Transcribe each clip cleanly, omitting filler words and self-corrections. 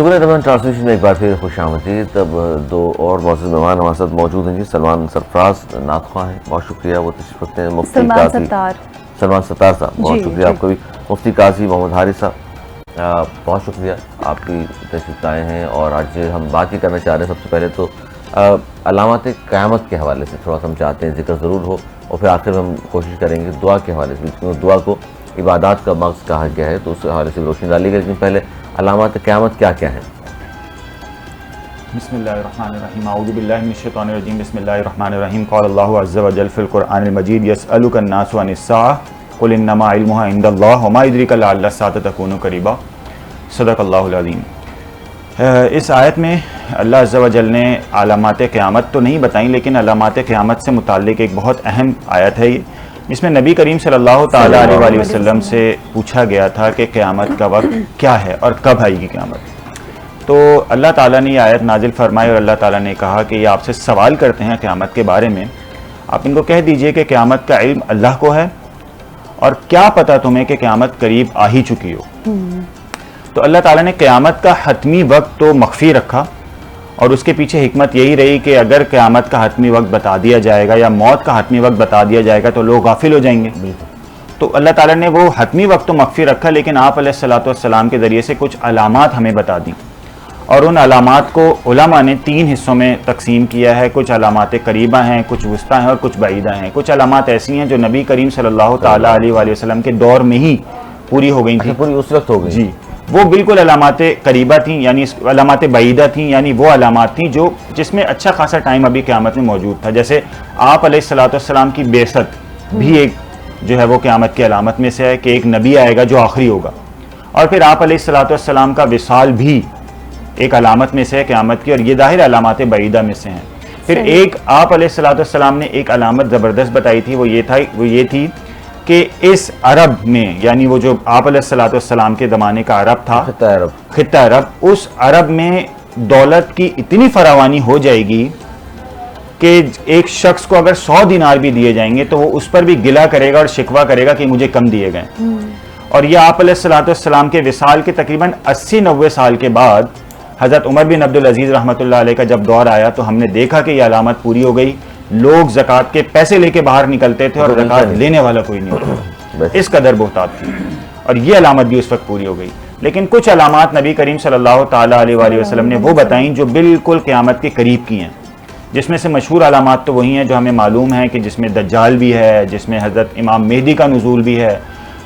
ناظرین رمضان ٹرانسمیشن میں ایک بار پھر خوش آمدید. تب دو اور معزز مہمان ہمارے ساتھ موجود ہیں جی. سلمان سرفراز نعت خواں ہیں, بہت شکریہ, وہ تشریف رکھتے ہیں. مفتی قاضی سلمان ستار صاحب, بہت شکریہ آپ کا بھی. مفتی قاضی محمد حارث صاحب, بہت شکریہ آپ کی تشریف لائے ہیں. اور آج ہم بات ہی کرنا چاہ رہے ہیں سب سے پہلے تو علامات قیامت کے حوالے سے تھوڑا سا ہم چاہتے ہیں ذکر ضرور ہو, اور پھر آخر ہم کوشش کریں گے دعا کے حوالے سے, کیونکہ دعا کو عبادات کا مغز کہا گیا ہے تو اس حوالے سے روشنی ڈالی گئی. لیکن پہلے علامات قیامت کیا کیا ہیں؟ بسم اللہ الرحمن الرحیم. اعوذ باللہ من الشیطان الرجیم. بسم اللہ الرحمن الرحیم. قال اللہ عز وجل فی القرآن المجید یسألک الناس عن الساعة قل انما علمها عند اللہ وما یدریک لعل الساعة تکون قریبا. صدق اللہ العظیم. اس آیت میں اللہ عز وجل نے علامات قیامت تو نہیں بتائیں, لیکن علامات قیامت سے متعلق ایک بہت اہم آیت ہے جس میں نبی کریم صلی اللہ تعالیٰ علیہ وآلہ وسلم سے پوچھا گیا تھا کہ قیامت کا وقت کیا ہے اور کب آئے گی قیامت. تو اللہ تعالیٰ نے یہ آیت نازل فرمائی اور اللہ تعالیٰ نے کہا کہ یہ آپ سے سوال کرتے ہیں قیامت کے بارے میں, آپ ان کو کہہ دیجئے کہ قیامت کا علم اللہ کو ہے اور کیا پتہ تمہیں کہ قیامت قریب آ ہی چکی ہو. تو اللہ تعالیٰ نے قیامت کا حتمی وقت تو مخفی رکھا, اور اس کے پیچھے حکمت یہی رہی کہ اگر قیامت کا حتمی وقت بتا دیا جائے گا یا موت کا حتمی وقت بتا دیا جائے گا تو لوگ غافل ہو جائیں گے. تو اللہ تعالیٰ نے وہ حتمی وقت تو مخفی رکھا, لیکن آپ علیہ السلام کے ذریعے سے کچھ علامات ہمیں بتا دیں, اور ان علامات کو علماء نے 3 حصوں میں تقسیم کیا ہے. کچھ علامات قریبہ ہیں, کچھ وسطیٰ ہیں اور کچھ بعیدہ ہیں. کچھ علامات ایسی ہیں جو نبی کریم صلی اللہ تعالیٰ علیہ وآلہ وسلم کے دور میں ہی پوری ہو گئی تھیں, پوری اس وقت ہو گئی جی. وہ بالکل علامات قریبہ تھیں, یعنی علامات بعیدہ تھیں, یعنی وہ علامات تھیں جس میں اچھا خاصا ٹائم ابھی قیامت میں موجود تھا. جیسے آپ علیہ السلام کی بعثت بھی ایک جو ہے وہ قیامت کی علامت میں سے ہے کہ ایک نبی آئے گا جو آخری ہوگا, اور پھر آپ علیہ السلام کا وصال بھی ایک علامت میں سے ہے قیامت کی, اور یہ ظاہر علامات بعیدہ میں سے ہیں. پھر ایک آپ علیہ السلام نے ایک علامت زبردست بتائی تھی, وہ یہ تھی کہ اس عرب میں, یعنی وہ جو آپ علیہ السلام کے زمانے کا عرب تھا, خطہ عرب, اس عرب میں دولت کی اتنی فراوانی ہو جائے گی کہ ایک شخص کو اگر 100 دینار بھی دیے جائیں گے تو وہ اس پر بھی گلہ کرے گا اور شکوہ کرے گا کہ مجھے کم دیے گئے. اور یہ آپ علیہ السلام کے وصال کے تقریباً 80-90 سال کے بعد حضرت عمر بن عبدالعزیز رحمۃ اللہ علیہ کا جب دور آیا تو ہم نے دیکھا کہ یہ علامت پوری ہو گئی. لوگ زکوٰۃ کے پیسے لے کے باہر نکلتے تھے اور زکوٰۃ لینے والا کوئی نہیں ہوتا, اس قدر بہتات تھی, اور یہ علامت بھی اس وقت پوری ہو گئی. لیکن کچھ علامات نبی کریم صلی اللہ تعالیٰ علیہ وآلہ وسلم نے وہ بتائیں جو بالکل قیامت کے قریب کی ہیں, جس میں سے مشہور علامات تو وہی ہیں جو ہمیں معلوم ہیں کہ جس میں دجال بھی ہے, جس میں حضرت امام مہدی کا نزول بھی ہے,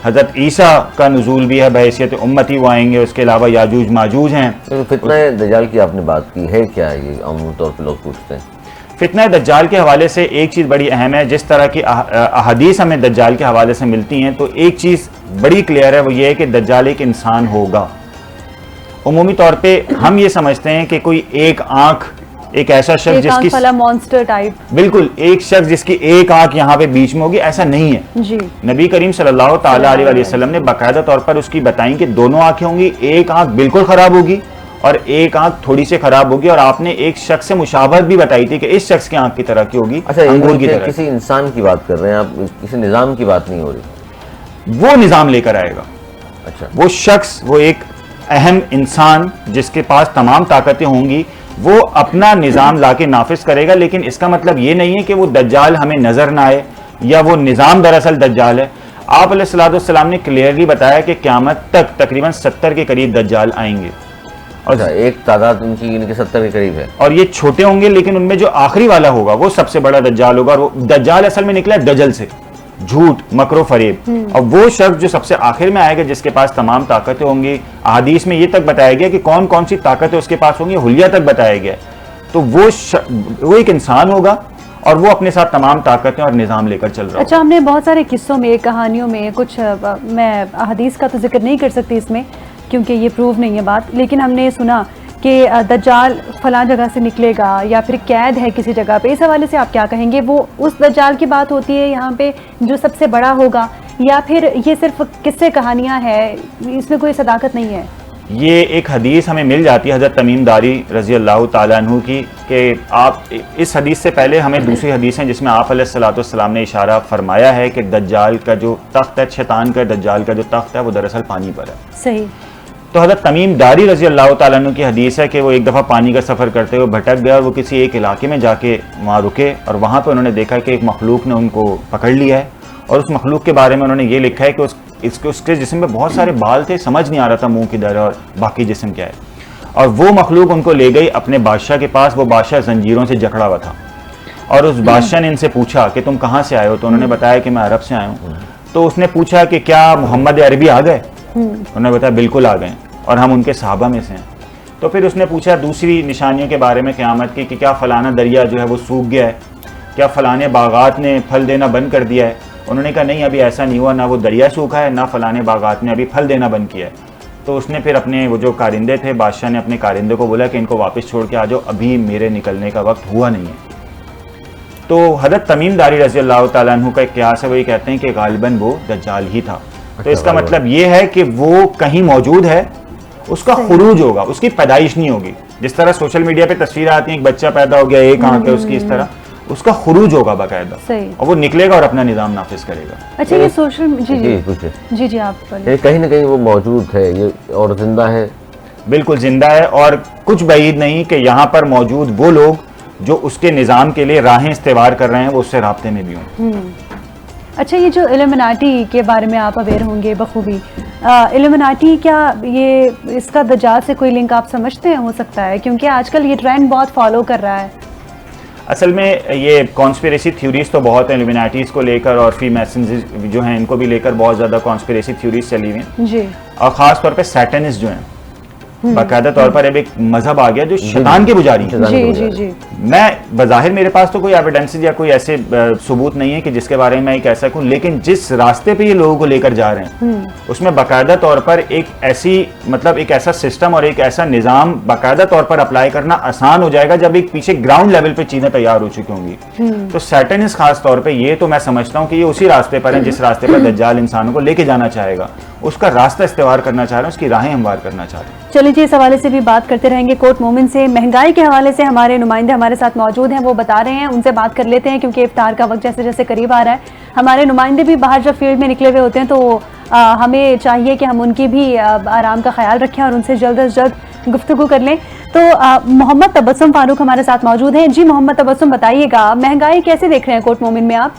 حضرت عیسیٰ کا نزول بھی ہے, بحیثیت امتی وہ آئیں گے, اس کے علاوہ یاجوج ماجوج ہیں. فتنہ دجال کی آپ نے بات کی ہے, کیا یہ عمومی طور پہ لوگ پوچھتے ہیں؟ فتنہ دجال کے حوالے سے ایک چیز بڑی اہم ہے. جس طرح کی احادیث ہمیں دجال کے حوالے سے ملتی ہیں تو ایک چیز بڑی کلیئر ہے, وہ یہ ہے کہ دجال ایک انسان ہوگا. عمومی طور پہ ہم یہ سمجھتے ہیں کہ کوئی ایک آنکھ, ایک ایسا شخص جس کی مانسٹر ٹائپ, بالکل ایک شخص جس کی ایک آنکھ یہاں پہ بیچ میں ہوگی, ایسا نہیں ہے جی. نبی کریم صلی اللہ تعالیٰ علیہ وسلم نے باقاعدہ طور پر اس کی بتائیں کہ دونوں آنکھیں ہوں گی, ایک آنکھ بالکل خراب ہوگی اور ایک آنکھ تھوڑی سی خراب ہوگی. اور آپ نے ایک شخص سے مشابہت بھی بتائی تھی کہ اس شخص کی آنکھ کی طرح کی ہوگی, انگور کی طرح. کسی انسان کی بات کر رہے ہیں آپ, کسی نظام کی بات نہیں ہو رہی. وہ نظام لے کر آئے گا. اچھا, وہ شخص, وہ ایک اہم انسان جس کے پاس تمام طاقتیں ہوں گی, وہ اپنا نظام لا کے نافذ کرے گا. لیکن اس کا مطلب یہ نہیں ہے کہ وہ دجال ہمیں نظر نہ آئے یا وہ نظام دراصل دجال ہے. آپ علیہ السلام نے کلیئرلی بتایا کہ قیامت تک تقریباً 70 کے قریب دجال آئیں گے, اور ایک تعداد ان کی 70 کے قریب ہے, اور یہ چھوٹے ہوں گے, لیکن ان میں جو آخری والا ہوگا وہ سب سے بڑا دجال ہوگا. اور وہ دجال اصل میں نکلا ہے دجل سے, جھوٹ, مکر و فریب. اور وہ شخص جو سب سے آخر میں آئے گا جس کے پاس تمام طاقتیں ہوں گی, احادیث میں یہ تک بتایا گیا کہ کون کون سی طاقتیں اس کے پاس ہوں گی, حلیہ تک بتایا گیا. تو وہ ایک انسان ہوگا اور وہ اپنے ساتھ تمام طاقتیں اور نظام لے کر چل رہا ہے. اچھا, ہم نے بہت سارے قصوں میں, کہانیوں میں, کچھ میں احادیث کا تو ذکر نہیں کر سکتی اس میں کیونکہ یہ پروف نہیں ہے بات, لیکن ہم نے سنا کہ دجال فلاں جگہ سے نکلے گا یا پھر قید ہے کسی جگہ پہ. اس حوالے سے آپ کیا کہیں گے؟ وہ اس دجال کی بات ہوتی ہے یہاں پہ جو سب سے بڑا ہوگا, یا پھر یہ صرف قصے کہانیاں ہیں, اس میں کوئی صداقت نہیں ہے؟ یہ ایک حدیث ہمیں مل جاتی ہے حضرت تمیم داری رضی اللہ تعالیٰ عنہ کی, کہ آپ اس حدیث سے پہلے ہمیں دوسری حدیث ہیں جس میں آپ علیہ السلام نے اشارہ فرمایا ہے کہ دجال کا جو تخت ہے, شیطان کا دجال کا جو تخت ہے وہ دراصل پانی پر ہے. صحیح. تو حضرت تمیم داری رضی اللہ تعالیٰ عنہ کی حدیث ہے کہ وہ ایک دفعہ پانی کا سفر کرتے ہوئے بھٹک گئے اور وہ کسی ایک علاقے میں جا کے وہاں رکے اور وہاں پہ انہوں نے دیکھا کہ ایک مخلوق نے ان کو پکڑ لیا ہے اور اس مخلوق کے بارے میں انہوں نے یہ لکھا ہے کہ اس کے جسم میں بہت سارے بال تھے, سمجھ نہیں آ رہا تھا منہ کدھر ہے اور باقی جسم کیا ہے. اور وہ مخلوق ان کو لے گئی اپنے بادشاہ کے پاس. وہ بادشاہ زنجیروں سے جکڑا ہوا تھا اور اس بادشاہ نے ان سے پوچھا کہ تم کہاں سے آئے ہو؟ تو انہوں نے بتایا کہ میں عرب سے آیا ہوں. تو اس نے پوچھا کہ کیا محمد عربی آ گئے؟ انہوں نے بتایا بالکل آ گئے اور ہم ان کے صحابہ میں سے ہیں. تو پھر اس نے پوچھا دوسری نشانیوں کے بارے میں قیامت کی کہ کیا فلانا دریا جو ہے وہ سوکھ گیا ہے, کیا فلانے باغات نے پھل دینا بند کر دیا ہے؟ انہوں نے کہا نہیں, ابھی ایسا نہیں ہوا, نہ وہ دریا سوکھا ہے نہ فلانے باغات نے ابھی پھل دینا بند کیا ہے. تو اس نے پھر اپنے وہ جو کارندے تھے, بادشاہ نے اپنے کارندے کو بولا کہ ان کو واپس چھوڑ کے آ جاؤ, ابھی میرے نکلنے کا وقت ہوا نہیں ہے. تو حضرت تمیم داری رضی اللہ تعالیٰ عنہ کا ایک قیاس ہے, وہ یہ کہتے ہیں کہ غالباً وہ دجال ہی تھا. تو اس کا مطلب یہ ہے کہ وہ کہیں موجود ہے, اس کا خروج ہوگا, اس کی پیدائش نہیں ہوگی. جس طرح سوشل میڈیا پہ تصویریں آتی ہیں ایک بچہ پیدا ہو گیا, ایک آنکھ ہے اس کی, اس طرح اس کا خروج ہوگا باقاعدہ, اور وہ نکلے گا اور اپنا نظام نافذ کرے گا. اچھا یہ سوشل جی آپ کہیں نہ کہیں وہ موجود ہے یہ اور زندہ ہے, بالکل زندہ ہے, اور کچھ بعید نہیں کہ یہاں پر موجود وہ لوگ جو اس کے نظام کے لیے راہیں استوار کر رہے ہیں وہ اس سے رابطے میں بھی ہوں. اچھا یہ جو ایلومیناٹی کے بارے میں آپ اویئر ہوں گے بخوبی, ایلومیناٹی کیا یہ اس کا دجال سے کوئی لنک آپ سمجھتے ہیں ہو سکتا ہے؟ کیونکہ آج کل یہ ٹرینڈ بہت فالو کر رہا ہے. اصل میں یہ کانسپیریسی تھیوریز تو بہت ہیں ایلومیناٹیز کو لے کر, اور فری میسنز جو ہیں ان کو بھی لے کر بہت زیادہ کانسپیریسی تھیوریز چلی ہوئی ہیں جی, اور خاص طور پہ سیٹنسٹ جو ہیں باقاعدہ طور پر اب ایک مذہب آ گیا جو شیطان کے پجاری ہیں. جی جی جی. میں بظاہر میرے پاس تو کوئی ایویڈنسز یا کوئی ایسے ثبوت نہیں ہے کہ جس کے بارے میں کہہ سکوں, لیکن جس راستے پہ یہ لوگوں کو لے کر جا رہے ہیں اس میں باقاعدہ طور پر ایک ایسی مطلب ایک ایسا سسٹم اور ایک ایسا نظام باقاعدہ طور پر اپلائی کرنا آسان ہو جائے گا جب ایک پیچھے گراؤنڈ لیول پہ چیزیں تیار ہو چکی ہوں گی. تو سیٹنس خاص طور پہ یہ تو میں سمجھتا ہوں کہ یہ اسی راستے پر ہیں جس راستے پر دجال انسانوں کو لے کے جانا چاہے گا, اس کا راستہ استوار کرنا چاہ رہے ہیں, اس کی راہیں ہموار کرنا چاہ رہے ہیں. چلیے جی, اس حوالے سے بھی بات کرتے رہیں گے. کوٹ مومن سے مہنگائی کے حوالے سے ہمارے نمائندے ہمارے ساتھ موجود ہیں, وہ بتا رہے ہیں, ان سے بات کر لیتے ہیں کیونکہ افطار کا وقت جیسے جیسے قریب آ رہا ہے. ہمارے نمائندے بھی باہر جب فیلڈ میں نکلے ہوئے ہوتے ہیں تو ہمیں چاہیے کہ ہم ان کی بھی آرام کا خیال رکھیں اور ان سے جلد از جلد گفتگو کر لیں. تو محمد تبسم فاروق ہمارے ساتھ موجود ہیں. جی محمد تبسم, بتائیے گا مہنگائی کیسے دیکھ رہے ہیں کوٹ مومن میں آپ؟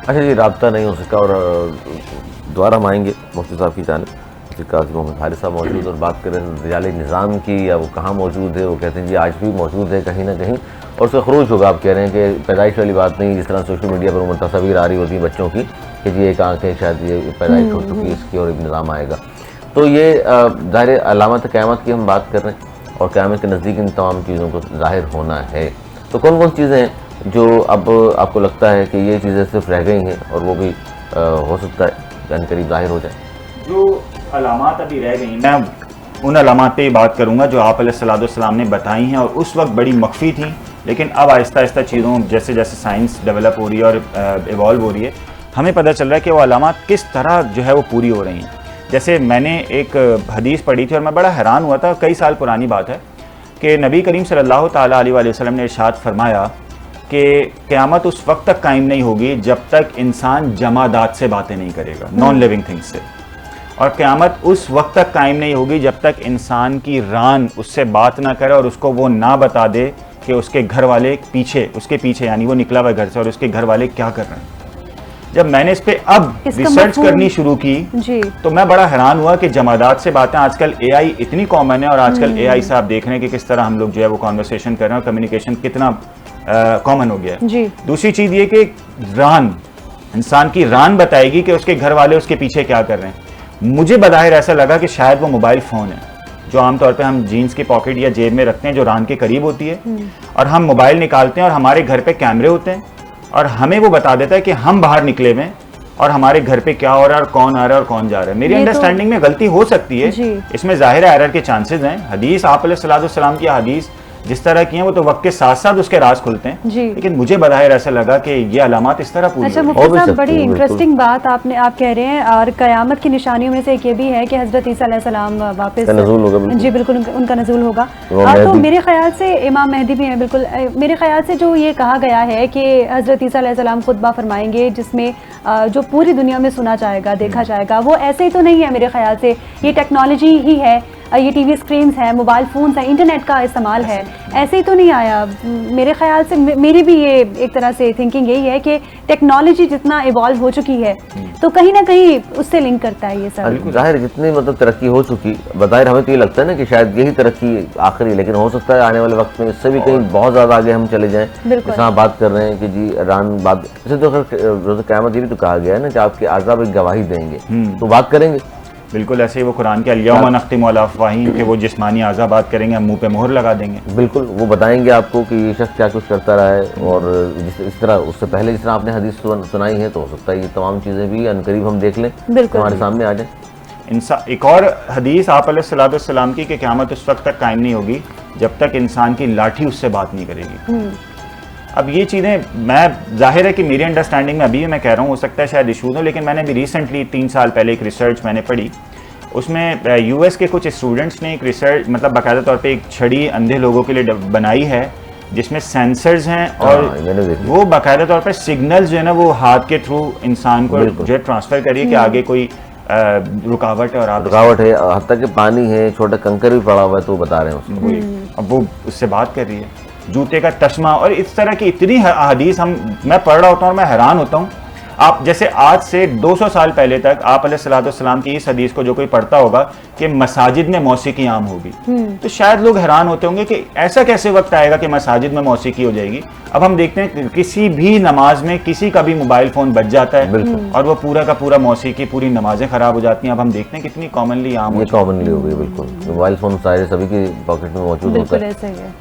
اچھا جی, رابطہ نہیں ہو سکا اور دوبارہ ہم آئیں گے مفتی صاحب کی جانب. قاضی محمد حارث صاحب موجود اور بات کریں دجال نظام کی, یا وہ کہاں موجود ہے. وہ کہتے ہیں جی آج بھی موجود ہے کہیں نہ کہیں, اور اس کا خروج ہوگا. آپ کہہ رہے ہیں کہ پیدائش والی بات نہیں, جس طرح سوشل میڈیا پر عموماً تصاویر آ رہی ہوتی ہیں بچوں کی کہ جی ایک آنکھ ہے, شاید یہ پیدائش ہو چکی ہے اس کی اور ایک نظام آئے گا. تو یہ ظاہر علامت قیامت کی ہم بات کر رہے ہیں, اور قیامت کے نزدیک ان تمام چیزوں کو ظاہر ہونا ہے. تو کون کون چیزیں ہیں جو اب آپ کو لگتا ہے کہ یہ چیزیں صرف رہ گئی ہیں اور وہ بھی ہو سکتا ہے یعنی قریب ظاہر ہو جائے؟ جو علامات ابھی رہ گئی ہیں, میں ان علامات پہ ہی بات کروں گا جو آپ علیہ السلام نے بتائی ہیں, اور اس وقت بڑی مخفی تھیں, لیکن اب آہستہ آہستہ چیزوں جیسے جیسے سائنس ڈیولپ ہو رہی ہے اور ایوالو ہو رہی ہے, ہمیں پتہ چل رہا ہے کہ وہ علامات کس طرح جو ہے وہ پوری ہو رہی ہیں. جیسے میں نے ایک حدیث پڑھی تھی اور میں بڑا حیران ہوا تھا, کئی سال پرانی بات ہے, کہ نبی کریم صلی اللہ تعالیٰ علیہ وسلم نے ارشاد فرمایا کہ قیامت اس وقت تک قائم نہیں ہوگی جب تک انسان جمادات سے باتیں نہیں کرے گا, نان لیونگ تھنگس سے, اور قیامت اس وقت تک قائم نہیں ہوگی جب تک انسان کی ران اس سے بات نہ کرے اور اس کو وہ نہ بتا دے کہ اس کے گھر والے پیچھے, اس کے پیچھے یعنی وہ نکلا ہوا گھر سے, اور اس کے گھر والے کیا کر رہے ہیں. جب میں نے اس پہ اب ریسرچ کرنی شروع کی تو میں بڑا حیران ہوا کہ جمادات سے باتیں, آج کل اے آئی اتنی کامن ہے, اور آج کل اے آئی سے آپ دیکھ رہے ہیں کہ کس طرح ہم لوگ جو ہے وہ کانورسیشن کر رہے ہیں اور کمیونیکیشن کتنا کامن ہو گیا ہے. دوسری چیز یہ کہ ران, انسان کی ران بتائے گی کہ اس کے گھر والے اس کے پیچھے کیا کر رہے ہیں. مجھے بظاہر ایسا لگا کہ شاید وہ موبائل فون ہے جو عام طور پہ ہم جینز کی پاکٹ یا جیب میں رکھتے ہیں, جو ران کے قریب ہوتی ہے, اور ہم موبائل نکالتے ہیں اور ہمارے گھر پہ کیمرے ہوتے ہیں اور ہمیں وہ بتا دیتا ہے کہ ہم باہر نکلے ہوئے اور ہمارے گھر پہ کیا ہو رہا ہے اور کون آ رہا ہے اور کون جا رہا ہے. میری انڈرسٹینڈنگ میں غلطی ہو سکتی ہے, اس میں ظاہر ایرر کے چانسز ہیں. حدیث آپ علیہ السلام کی حدیث جس طرح کی ہیں وہ تو وقت کے ساتھ ساتھ اس کے راز کھلتے ہیں. جی. لیکن مجھے بظاہر ایسا لگا کہ یہ علامات اس طرح پوری اچھا ہو مفتی صاحب بڑی انٹرسٹنگ بات آپ کہہ رہے ہیں, اور قیامت کی نشانیوں میں سے ایک یہ بھی ہے کہ حضرت عیسیٰ علیہ السلام واپس نزول ہوگا. جی بالکل ان کا نزول ہوگا. تو میرے خیال سے امام مہدی بھی ہیں بالکل. میرے خیال سے جو یہ کہا گیا ہے کہ حضرت عیسیٰ علیہ السلام خطبہ فرمائیں گے جس میں جو پوری دنیا میں سنا جائے گا, دیکھا جائے گا, وہ ایسے ہی تو نہیں ہے میرے خیال سے. یہ ٹیکنالوجی ہی ہے, یہ ٹی وی اسکرینز ہیں, موبائل فونز ہیں, انٹرنیٹ کا استعمال ہے, ایسے ہی تو نہیں آیا. میرے خیال سے میری بھی یہ ایک طرح سے تھنکنگ یہی ہے کہ ٹیکنالوجی جتنا ایوالو ہو چکی ہے تو کہیں نہ کہیں اس سے لنک کرتا ہے یہ سب. ظاہر جتنی مطلب ترقی ہو چکی, بظاہر ہمیں تو یہ لگتا ہے نا کہ شاید یہی ترقی آخری, لیکن ہو سکتا ہے آنے والے وقت میں اس سے بھی کہیں بہت زیادہ آگے ہم چلے جائیں. جس آپ بات کر رہے ہیں کہ جی ایران بات, اسے تو روز قیامت یہ بھی تو کہا گیا ہے نا کہ آپ کے اعضاء ایک گواہی دیں گے, تو بات کریں گے. بالکل ایسے ہی وہ قرآن کے الیوم نختم علی افواہہم کہ وہ جسمانی اعضاء بات کریں گے, ہم منہ پہ مہر لگا دیں گے. بالکل وہ بتائیں گے آپ کو کہ یہ شخص کیا کچھ کرتا رہا ہے, اور اس طرح اس سے پہلے جس طرح آپ نے حدیث سنائی ہے, تو ہو سکتا ہے یہ تمام چیزیں بھی عنقریب ہم دیکھ لیں, ہمارے سامنے آ جائیں. ایک اور حدیث آپ علیہ الصلوۃ والسلام کی کہ قیامت اس وقت تک قائم نہیں ہوگی جب تک انسان کی لاٹھی اس سے بات نہیں کرے گی. اب یہ چیزیں میں ظاہر ہے کہ میری انڈرسٹینڈنگ میں ابھی میں کہہ رہا ہوں, ہو سکتا ہے شاید ایشوز ہوں, لیکن میں نے بھی ریسنٹلی 3 سال پہلے ایک ریسرچ میں نے پڑھی. اس میں یو ایس کے کچھ اسٹوڈنٹس نے ایک ریسرچ مطلب باقاعدہ طور پہ ایک چھڑی اندھے لوگوں کے لیے بنائی ہے جس میں سینسرز ہیں, اور وہ باقاعدہ طور پہ سگنلز جو ہے نا وہ ہاتھ کے تھرو انسان کو جو ہے ٹرانسفر کریے کہ آگے کوئی رکاوٹ ہے, اور آپ رکاوٹ ہے, حتیٰ کہ پانی ہے, چھوٹا کنکر بھی پڑا ہوا ہے, تو وہ بتا رہے ہیں اس کو. اب وہ اس سے بات کر رہی ہے, جوتے کا تسمہ, اور اس طرح کی اتنی احادیث میں پڑھ رہا ہوتا ہوں اور میں حیران ہوتا ہوں. آپ جیسے آج سے 200 سال پہلے تک آپ علیہ الصلوۃ والسلام کی اس حدیث کو جو کوئی پڑھتا ہوگا کہ مساجد میں موسیقی عام ہوگی, تو شاید لوگ حیران ہوتے ہوں گے کہ ایسا کیسے وقت آئے گا کہ مساجد میں موسیقی ہو جائے گی. اب ہم دیکھتے ہیں کسی بھی نماز میں کسی کا بھی موبائل فون بج جاتا ہے, اور وہ پورا کا پورا موسیقی, پوری نمازیں خراب ہو جاتی ہیں. اب ہم دیکھتے ہیں کتنی کامنلی عام یہ کامنلی ہو گئی. بالکل موبائل فون سارے سبھی کی پاکٹ میں موجود ہوتا ہے,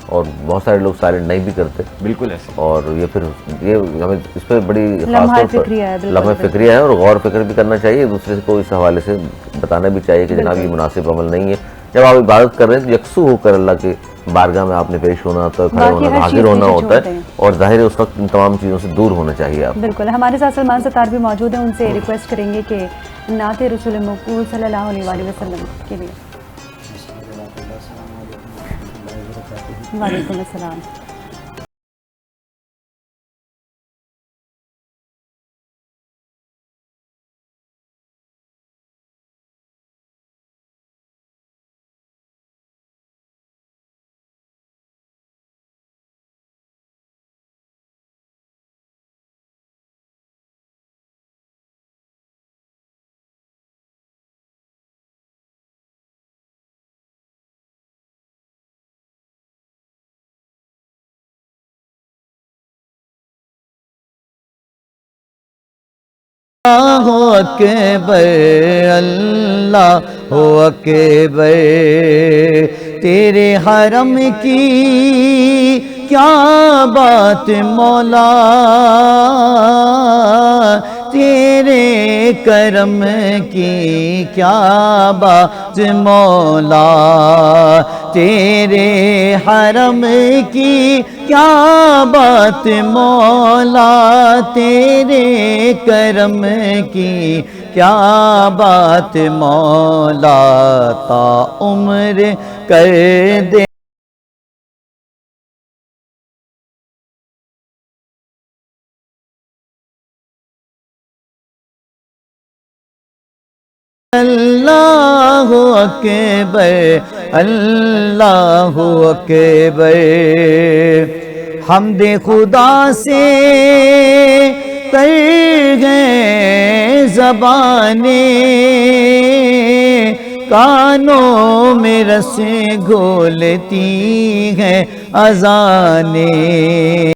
اور بہت سارے لوگ سائلنٹ نہیں بھی کرتے. بالکل ایسے, اور یہ پھر یہ ہمیں اس پہ بڑی لمحہ فکریہ ہے, اور غور فکر بھی کرنا چاہیے. دوسرے کو اس حوالے سے بتانا بھی چاہیے کہ جناب یہ مناسب عمل نہیں ہے. جب آپ عبادت کر رہے ہیں تو یکسو ہو کر اللہ کے بارگاہ میں آپ نے پیش ہونا ہوتا ہے, کھڑے ہونا, حاضر ہونا ہوتا ہے, اور ظاہر ہے اس وقت ان تمام چیزوں سے دور ہونا چاہیے آپ. بالکل. ہمارے ساتھ سلمان ستار بھی موجود ہیں, ان سے ریکویسٹ کریں گے کہ نعت رسول مقبول صلی اللہ علیہ وآلہ وسلم کے لیے. وعلیکم السلام. اللہ اکبر اللہ اکبر, تیرے حرم کی کیا بات مولا, تیرے کرم کی کیا بات مولا, تیرے حرم کی کیا بات مولا, تیرے کرم کی کیا بات مولا, تا عمر کر دے اللہ اکبر اللہ اکبر. حمد خدا سے تر گئے زبانیں, کانوں میں رس گھولتی ہیں اذانیں.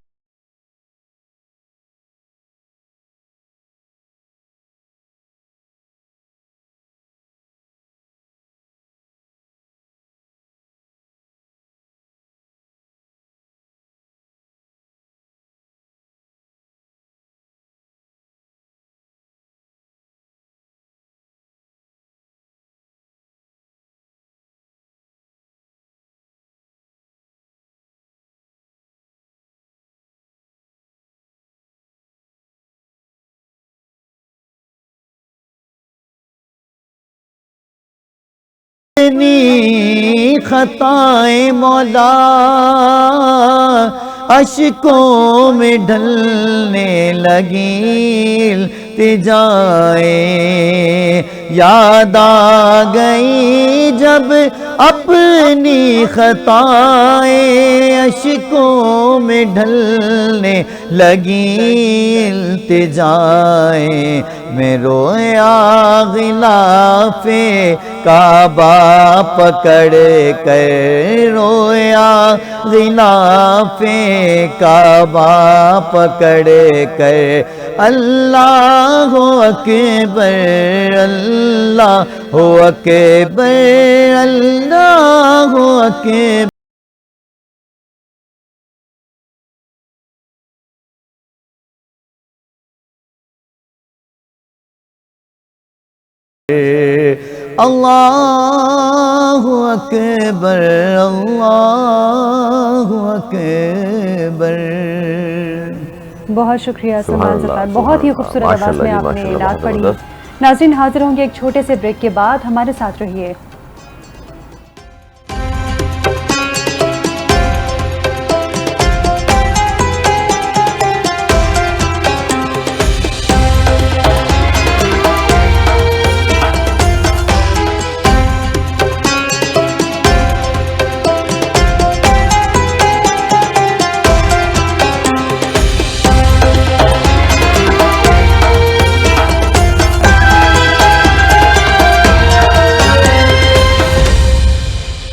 اپنی خطائیں مولا اشکوں میں ڈھلنے لگی التجائیں، یاد آ گئی جب اپنی خطائیں اشکوں میں ڈھلنے لگی التجائیں، میں رویا غلاف کعبہ پکڑ کر، رویا غلاف کعبہ پکڑ کر، اللہ اکبر اللہ اکبر اللہ اکبر۔ اللہ اکبر اللہ اکبر۔ بہت شکریہ سبحان سلمان اللہ، ستار، بہت ہی سبحان خوبصورت اللہ، آواز میں ماشاء آپ نے اللہ، نعت بہت پڑھی۔ زبردست۔ ناظرین حاضر ہوں گے ایک چھوٹے سے بریک کے بعد، ہمارے ساتھ رہیے۔